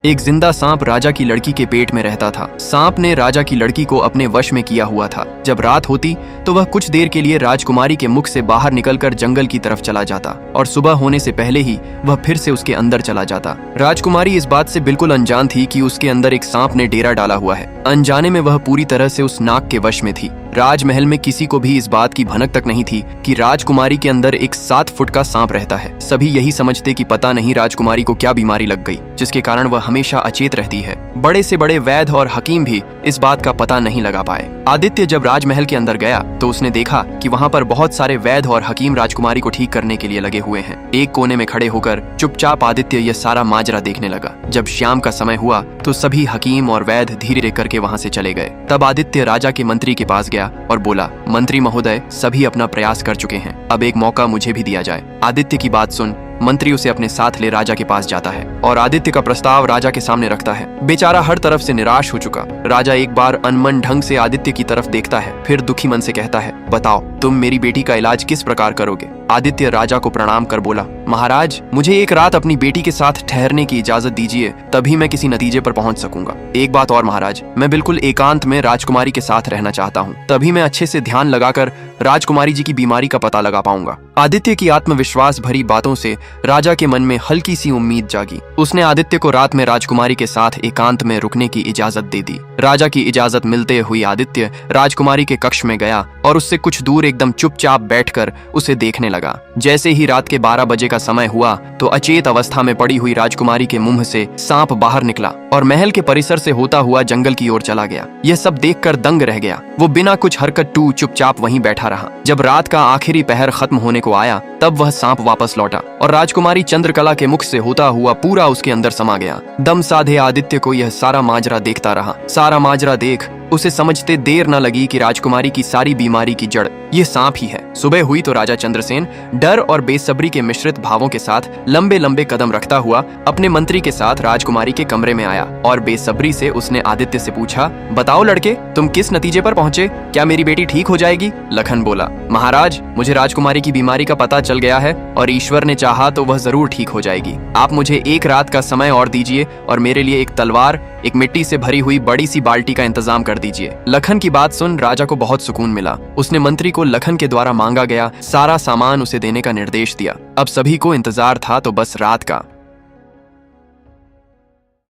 एक जिंदा सांप राजा की लड़की के पेट में रहता था। सांप ने राजा की लड़की को अपने वश में किया हुआ था। जब रात होती तो वह कुछ देर के लिए राजकुमारी के मुख से बाहर निकलकर जंगल की तरफ चला जाता और सुबह होने से पहले ही वह फिर से उसके अंदर चला जाता। राजकुमारी इस बात से बिल्कुल अनजान थी कि उसके अंदर एक सांप ने डेरा डाला हुआ है। अनजाने में वह पूरी तरह से उस नाग के वश में थी। राजमहल में किसी को भी इस बात की भनक तक नहीं थी कि राजकुमारी के अंदर एक 7 फुट का सांप रहता है। सभी यही समझते कि पता नहीं राजकुमारी को क्या बीमारी लग गई जिसके कारण वह हमेशा अचेत रहती है। बड़े से बड़े वैद्य और हकीम भी इस बात का पता नहीं लगा पाए। आदित्य जब राजमहल के अंदर गया तो उसने देखा कि वहाँ पर बहुत सारे वैद्य और हकीम राजकुमारी को ठीक करने के लिए लगे हुए हैं। एक कोने में खड़े होकर चुपचाप आदित्य यह सारा माजरा देखने लगा। जब शाम का समय हुआ तो सभी हकीम और वैद्य धीरे करके वहाँ से चले गए। तब आदित्य राजा के मंत्री के पास गया और बोला, मंत्री महोदय, सभी अपना प्रयास कर चुके हैं, अब एक मौका मुझे भी दिया जाए। आदित्य की बात सुन मंत्री उसे अपने साथ ले राजा के पास जाता है और आदित्य का प्रस्ताव राजा के सामने रखता है। बेचारा हर तरफ से निराश हो चुका। राजा एक बार अनमन ढंग से आदित्य की तरफ देखता है, फिर दुखी मन से कहता है, बताओ तुम मेरी बेटी का इलाज किस प्रकार करोगे। आदित्य राजा को प्रणाम कर बोला, महाराज, मुझे एक रात अपनी बेटी के साथ ठहरने की इजाजत दीजिए, तभी मैं किसी नतीजे पर पहुंच सकूंगा। एक बात और महाराज, मैं बिल्कुल एकांत में राजकुमारी के साथ रहना चाहता हूँ, तभी मैं अच्छे से ध्यान लगाकर राजकुमारी जी की बीमारी का पता लगा पाऊंगा। आदित्य की आत्मविश्वास भरी बातों से राजा के मन में हल्की सी उम्मीद जागी। उसने आदित्य को रात में राजकुमारी के साथ एकांत में रुकने की इजाजत दे दी। राजा की इजाजत मिलते हुई आदित्य राजकुमारी के कक्ष में गया और उससे कुछ दूर एकदम चुपचाप बैठकर उसे देखने लगा। जैसे ही रात के 12 बजे का समय हुआ तो अचेत अवस्था में पड़ी हुई राजकुमारी के मुंह से सांप बाहर निकला और महल के परिसर से होता हुआ जंगल की ओर चला गया। यह सब देखकर दंग रह गया। वो बिना कुछ हरकत चुपचाप वहीं बैठा रहा। जब रात का आखिरी पहर खत्म होने को आया तब वह सांप वापस लौटा और राजकुमारी चंद्रकला के मुख से होता हुआ पूरा उसके अंदर समा गया। दम साधे आदित्य को यह सारा माजरा देखता रहा। सारा माजरा देख उसे समझते देर न लगी कि राजकुमारी की सारी बीमारी की जड़ ये सांप ही है। सुबह हुई तो राजा चंद्रसेन डर और बेसब्री के मिश्रित भावों के साथ लंबे लंबे कदम रखता हुआ अपने मंत्री के साथ राजकुमारी के कमरे में आया और बेसब्री से उसने आदित्य से पूछा, बताओ लड़के, तुम किस नतीजे पर पहुंचे? क्या मेरी बेटी ठीक हो जाएगी? लखन बोला, महाराज, मुझे राजकुमारी की बीमारी का पता चल गया है और ईश्वर ने चाहा तो वह जरूर ठीक हो जाएगी। आप मुझे एक रात का समय और दीजिए और मेरे लिए एक तलवार, एक मिट्टी से भरी हुई बड़ी सी बाल्टी का इंतजाम कर दीजिए। लखन की बात सुन राजा को बहुत सुकून मिला। उसने मंत्री को लखन के द्वारा मांगा गया सारा सामान उसे देने का निर्देश दिया। अब सभी को इंतजार था तो बस रात का।